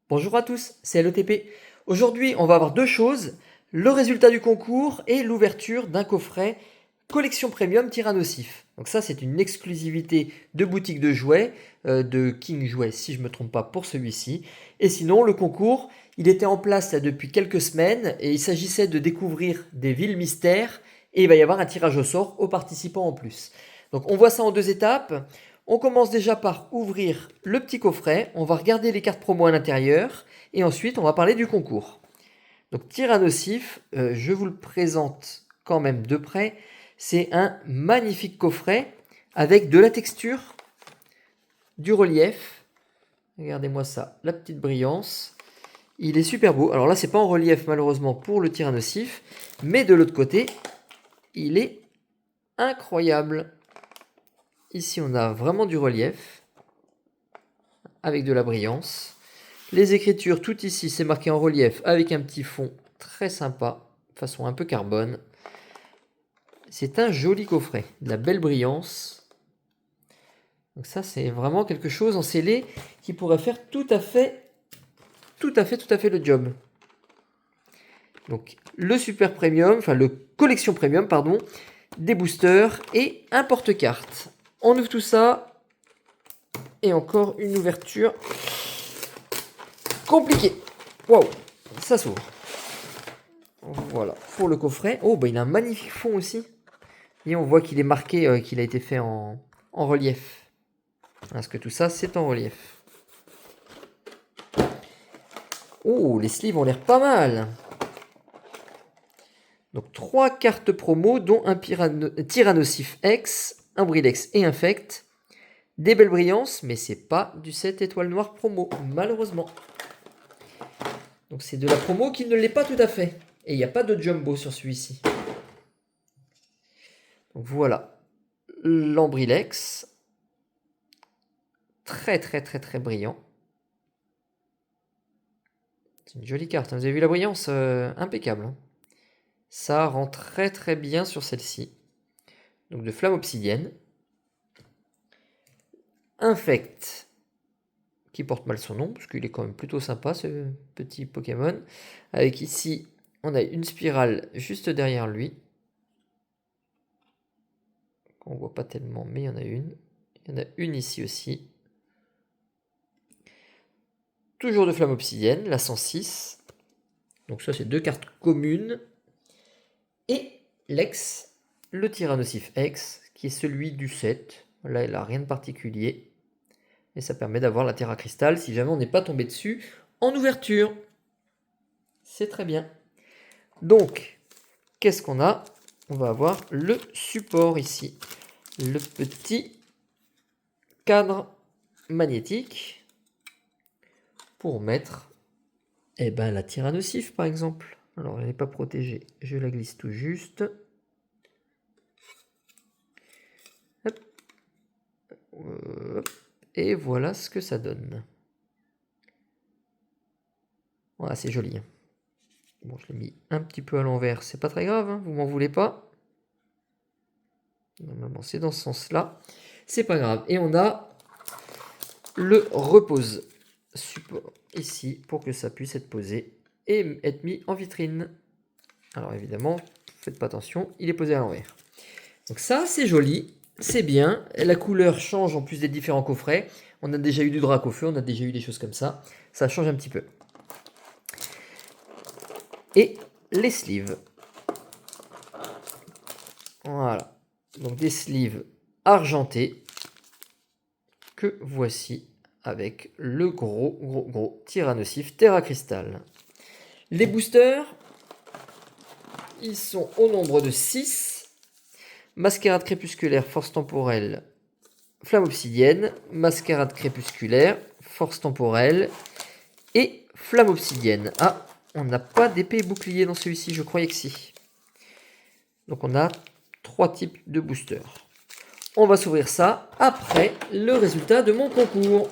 Bonjour à tous, c'est LETP. Aujourd'hui, on va avoir deux choses, le résultat du concours et l'ouverture d'un coffret collection premium Tyrannosif. Donc ça, c'est une exclusivité de boutique de jouets, de King Jouets, si je ne me trompe pas, pour celui-ci. Et sinon, le concours, il était en place là, depuis quelques semaines et il s'agissait de découvrir des villes mystères et il va y avoir un tirage au sort aux participants en plus. Donc on voit ça en deux étapes. On commence déjà par ouvrir le petit coffret, on va regarder les cartes promo à l'intérieur et ensuite on va parler du concours. Donc Tyrannosif, je vous le présente quand même de près. C'est un magnifique coffret avec de la texture, du relief. Regardez-moi ça, la petite brillance. Il est super beau. Alors là, c'est pas en relief malheureusement pour le Tyrannosif, mais de l'autre côté, il est incroyable. Ici, on a vraiment du relief avec de la brillance. Les écritures, tout ici, c'est marqué en relief avec un petit fond très sympa, façon un peu carbone. C'est un joli coffret, de la belle brillance. Donc ça, c'est vraiment quelque chose en scellé qui pourrait faire tout à fait le job. Donc le super premium, enfin le collection premium, pardon, des boosters et un porte-carte. On ouvre tout ça et encore une ouverture compliquée. Waouh, ça s'ouvre. Voilà, pour le coffret. Oh, bah il a un magnifique fond aussi. Et on voit qu'il est marqué, qu'il a été fait en relief. Parce que tout ça, c'est en relief. Oh, les sleeves ont l'air pas mal. Donc 3 cartes promo, dont un Tyrannosif X, un Brilex et Infect. Des belles brillances, mais c'est pas du 7 étoiles noires promo, malheureusement. Donc c'est de la promo qui ne l'est pas tout à fait. Et il n'y a pas de jumbo sur celui-ci. Donc voilà, l'Ambrilex. Très brillant. C'est une jolie carte, hein. Vous avez vu la brillance, impeccable, hein. Ça rend très bien sur celle-ci. Donc de flamme obsidienne. Infect, qui porte mal son nom, parce qu'il est quand même plutôt sympa ce petit Pokémon. Avec ici, on a une spirale juste derrière lui. On voit pas tellement, mais il y en a une. Il y en a une ici aussi. Toujours de flamme obsidienne, la 106. Donc ça, c'est deux cartes communes. Et l'ex, le Tyrannosif X, qui est celui du 7. Là, il n'a rien de particulier. Et ça permet d'avoir la Terra Cristal si jamais on n'est pas tombé dessus en ouverture. C'est très bien. Donc, qu'est-ce qu'on a? On va avoir le support ici. Le petit cadre magnétique pour mettre la Tyrannosif par exemple. Alors, elle n'est pas protégée. Je la glisse tout juste. Hop. Et voilà ce que ça donne. Voilà, c'est joli. Bon, je l'ai mis un petit peu à l'envers, c'est pas très grave, hein, vous m'en voulez pas. Normalement, c'est dans ce sens-là. C'est pas grave. Et on a le repose support ici pour que ça puisse être posé et être mis en vitrine. Alors évidemment, faites pas attention, il est posé à l'envers. Donc ça, c'est joli, c'est bien. La couleur change en plus des différents coffrets. On a déjà eu du drac au feu, on a déjà eu des choses comme ça. Ça change un petit peu. Et les sleeves. Voilà. Donc des sleeves argentés que voici avec le gros Tyrannosif Terra Cristal. Les boosters, ils sont au nombre de 6. Mascarade crépusculaire, force temporelle, flamme obsidienne, mascarade crépusculaire, force temporelle et flamme obsidienne. Ah, on n'a pas d'épée bouclier dans celui-ci, je croyais que si. Donc on a 3 types de boosters. On va s'ouvrir ça après le résultat de mon concours.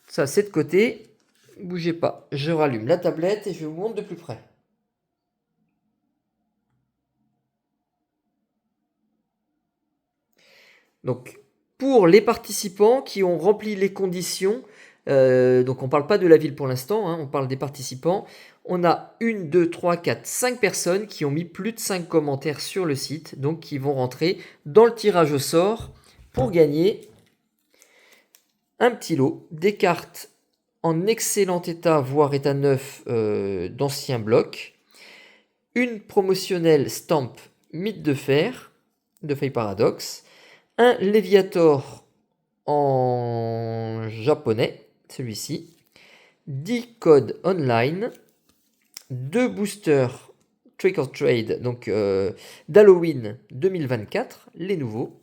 Ça, c'est de côté. Bougez pas, je rallume la tablette et je vous montre de plus près. Donc, pour les participants qui ont rempli les conditions, Donc on ne parle pas de la ville pour l'instant, hein, on parle des participants. On a 1, 2, 3, 4, 5 personnes qui ont mis plus de 5 commentaires sur le site, donc qui vont rentrer dans le tirage au sort pour gagner un petit lot, des cartes en excellent état, voire état neuf d'anciens blocs, une promotionnelle stamp Mythe de Fer, de Feuille Paradoxe, un Léviator en japonais, celui-ci, 10 codes online, 2 boosters Trick or Trade, donc d'Halloween 2024, les nouveaux,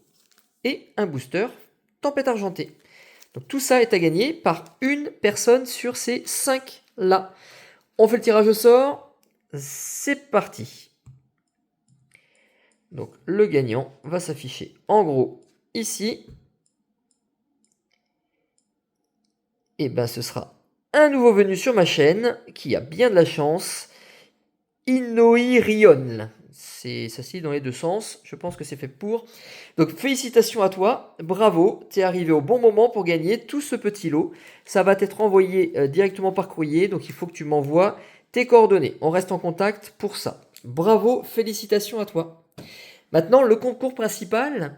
et un booster Tempête Argentée. Donc tout ça est à gagner par une personne sur ces 5 là. On fait le tirage au sort, c'est parti. Donc le gagnant va s'afficher en gros ici. Et ben ce sera un nouveau venu sur ma chaîne qui a bien de la chance. Inoi Rion. Ça se lit dans les deux sens. Je pense que c'est fait pour. Donc félicitations à toi. Bravo. Tu es arrivé au bon moment pour gagner tout ce petit lot. Ça va t'être envoyé directement par courrier. Donc il faut que tu m'envoies tes coordonnées. On reste en contact pour ça. Bravo. Félicitations à toi. Maintenant, le concours principal,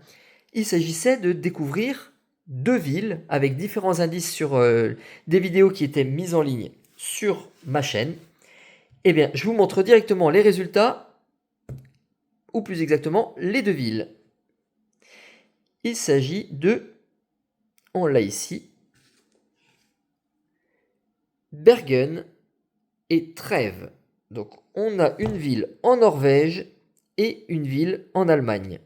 il s'agissait de découvrir 2 villes avec différents indices sur des vidéos qui étaient mises en ligne sur ma chaîne. Eh bien, je vous montre directement les résultats, ou plus exactement, les 2 villes. Il s'agit de, on l'a ici, Bergen et Trèves. Donc, on a une ville en Norvège et une ville en Allemagne.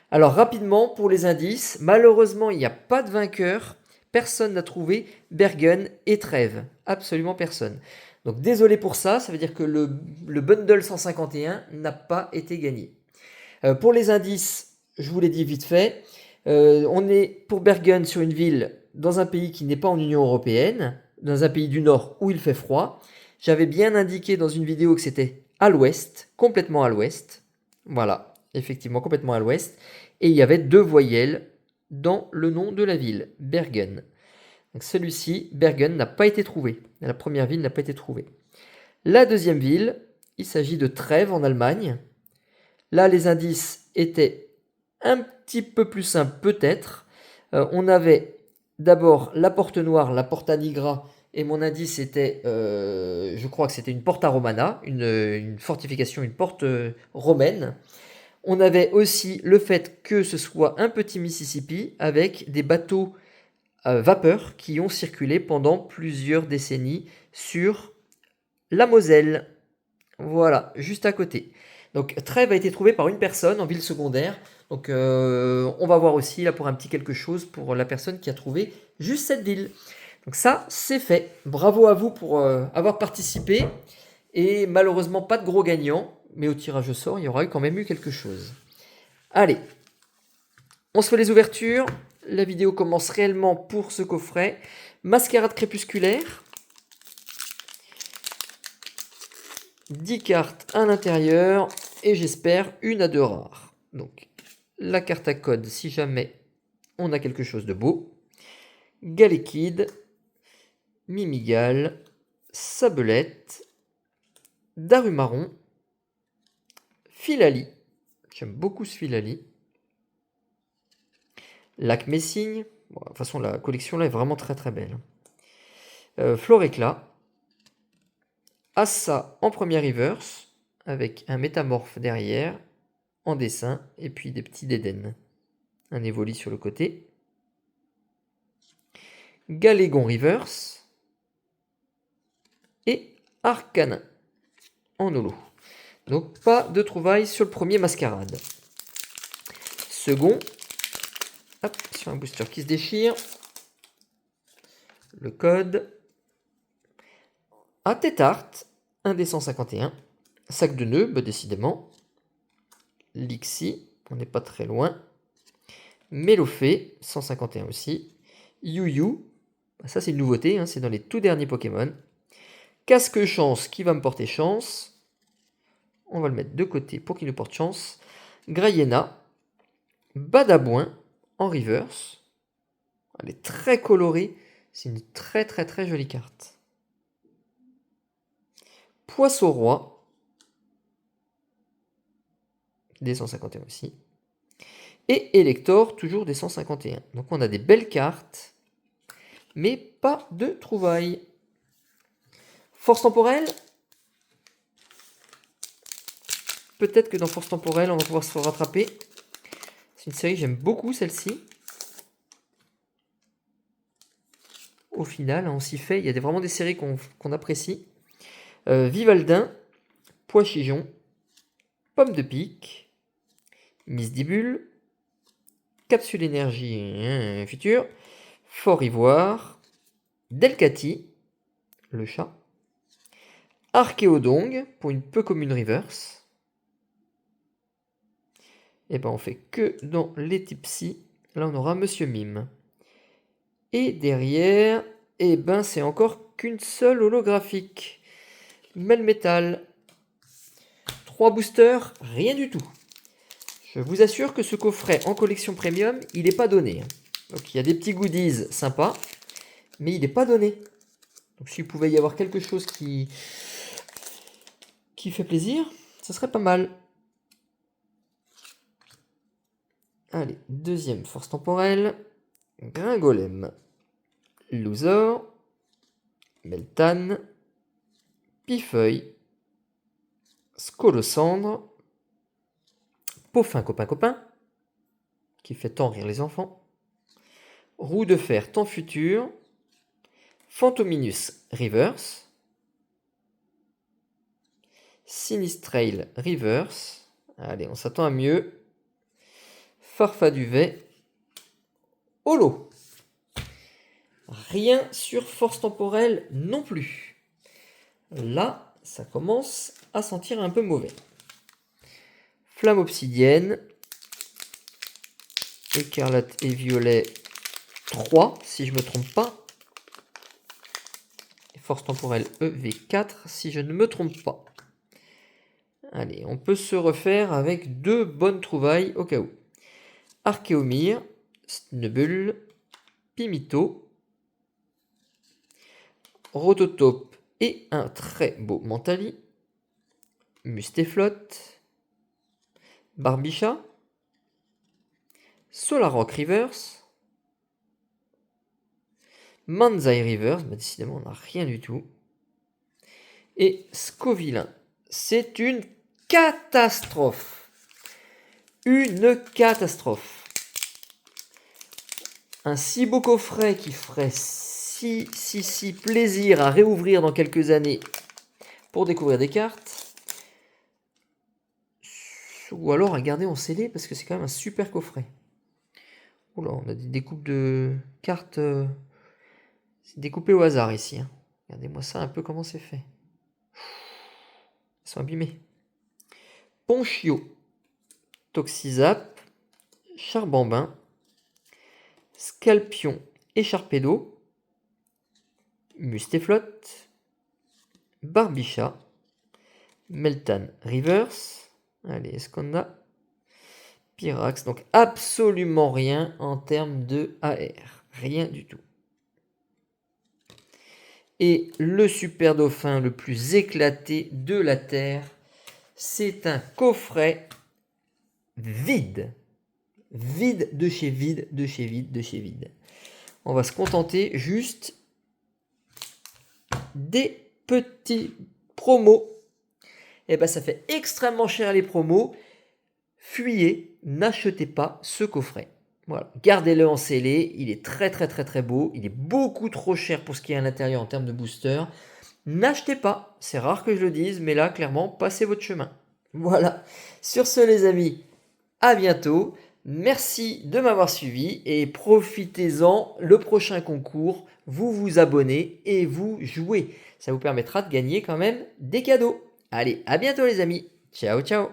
Alors, rapidement, pour les indices, malheureusement, il n'y a pas de vainqueur. Personne n'a trouvé Bergen et Trèves. Absolument personne. Donc désolé pour ça, ça veut dire que le bundle 151 n'a pas été gagné. Pour les indices, je vous l'ai dit vite fait, on est pour Bergen sur une ville dans un pays qui n'est pas en Union Européenne, dans un pays du Nord où il fait froid. J'avais bien indiqué dans une vidéo que c'était à l'ouest, complètement à l'ouest. Voilà, effectivement complètement à l'ouest. Et il y avait 2 voyelles dans le nom de la ville, Bergen. Donc celui-ci, Bergen, n'a pas été trouvé. La première ville n'a pas été trouvée. La deuxième ville, il s'agit de Trèves en Allemagne. Là, les indices étaient un petit peu plus simples peut-être. On avait d'abord la porte noire, la porta nigra, et mon indice était, je crois que c'était une porta romana, une fortification, une porte romaine. On avait aussi le fait que ce soit un petit Mississippi avec des bateaux vapeur qui ont circulé pendant plusieurs décennies sur la Moselle. Voilà, juste à côté. Donc Trèves a été trouvé par une personne en ville secondaire. Donc on va voir aussi là pour un petit quelque chose pour la personne qui a trouvé juste cette ville. Donc ça, c'est fait. Bravo à vous pour avoir participé. Et malheureusement, pas de gros gagnants. Mais au tirage au sort, il y aura quand même eu quelque chose. Allez, on se fait les ouvertures. La vidéo commence réellement pour ce coffret. Mascarade crépusculaire. 10 cartes à l'intérieur. Et j'espère une à 2 rares. Donc, la carte à code si jamais on a quelque chose de beau. Galekid. Mimigal. Sabelette. Darumaron. Philali. J'aime beaucoup ce Philali. Lac Messigne. Bon, de toute façon, la collection là est vraiment très très belle. Floréclat. Assa en première reverse, avec un métamorphe derrière, en dessin, et puis des petits dédènes. Un évoli sur le côté. Galégon reverse. Et Arcanin en holo. Donc pas de trouvailles sur le premier mascarade. Second. Hop, sur un booster qui se déchire. Le code. À Tétart, 1 des 151. Sac de nœuds, bah décidément. Lixi, on n'est pas très loin. Mélofée, 151 aussi. Yu-Yu, bah ça c'est une nouveauté, hein, c'est dans les tout derniers Pokémon. Casque chance qui va me porter chance. On va le mettre de côté pour qu'il nous porte chance. Grayena. Badabouin en reverse. Elle est très colorée C'est une très très très jolie carte. Poisson roi. Des 151 aussi. Et Elector, toujours des 151. Donc on a des belles cartes, mais pas de trouvailles. Force temporelle. Peut-être que dans Force temporelle, on va pouvoir se rattraper. C'est une série que j'aime beaucoup, celle-ci. Au final, on s'y fait. Il y a vraiment des séries qu'on apprécie. Vivaldin, Pois-Chigeon, Pomme de Pique, Misdibule, Capsule énergie future, Fort Ivoire, Delcati, le chat, Archéodong pour une peu commune reverse. Et ben on fait que dans les Tipsy. Là on aura Monsieur Mime. Et derrière, et ben c'est encore qu'une seule holographique. Melmetal. 3 boosters, rien du tout. Je vous assure que ce coffret en collection premium, il n'est pas donné. Donc il y a des petits goodies sympas, mais il n'est pas donné. Donc s'il pouvait y avoir quelque chose qui fait plaisir, ce serait pas mal. Allez, deuxième force temporelle. Gringolem. Loser. Meltan. Pifeuille. Scolocendre. Peaufin copain, qui fait tant rire les enfants. Roue de fer temps futur. Phantominus reverse. Sinistrail reverse. Allez, on s'attend à mieux. Farfaduvet. Holo. Rien sur force temporelle non plus. Là, ça commence à sentir un peu mauvais. Flamme obsidienne. Écarlate et violet 3, si je ne me trompe pas. Et force temporelle EV4, si je ne me trompe pas. Allez, on peut se refaire avec 2 bonnes trouvailles au cas où. Archéomir, Snubbull, Pimito, Rototope et un très beau Mentali, Mustéflotte, Barbicha, Solarrock Reverse, Manzai Reverse, bah décidément on n'a rien du tout, et Scovillain. C'est une catastrophe. Une catastrophe. Un si beau coffret qui ferait si plaisir à réouvrir dans quelques années pour découvrir des cartes. Ou alors à garder en CD parce que c'est quand même un super coffret. Oula, on a des découpes de cartes. C'est découpé au hasard ici. Hein. Regardez-moi ça un peu comment c'est fait. Ils sont abîmés. Ponchio, Toxizap, Charbambin, Scalpion Écharpédo, Mustéflotte, Barbicha, Meltan Reverse. Allez, est-ce qu'on a Pyrax? Donc absolument rien en termes de AR. Rien du tout. Et le super dauphin le plus éclaté de la Terre, c'est un coffret vide. Vide de chez vide, de chez vide, de chez vide. On va se contenter juste des petits promos. Et ben ça fait extrêmement cher les promos. Fuyez, n'achetez pas ce coffret. Voilà, gardez-le en scellé, il est très beau, il est beaucoup trop cher pour ce qui est à l'intérieur en termes de booster. N'achetez pas, c'est rare que je le dise, mais là clairement, passez votre chemin. Voilà, sur ce les amis, à bientôt. Merci de m'avoir suivi et profitez-en, le prochain concours, vous vous abonnez et vous jouez. Ça vous permettra de gagner quand même des cadeaux. Allez, à bientôt les amis. Ciao, ciao.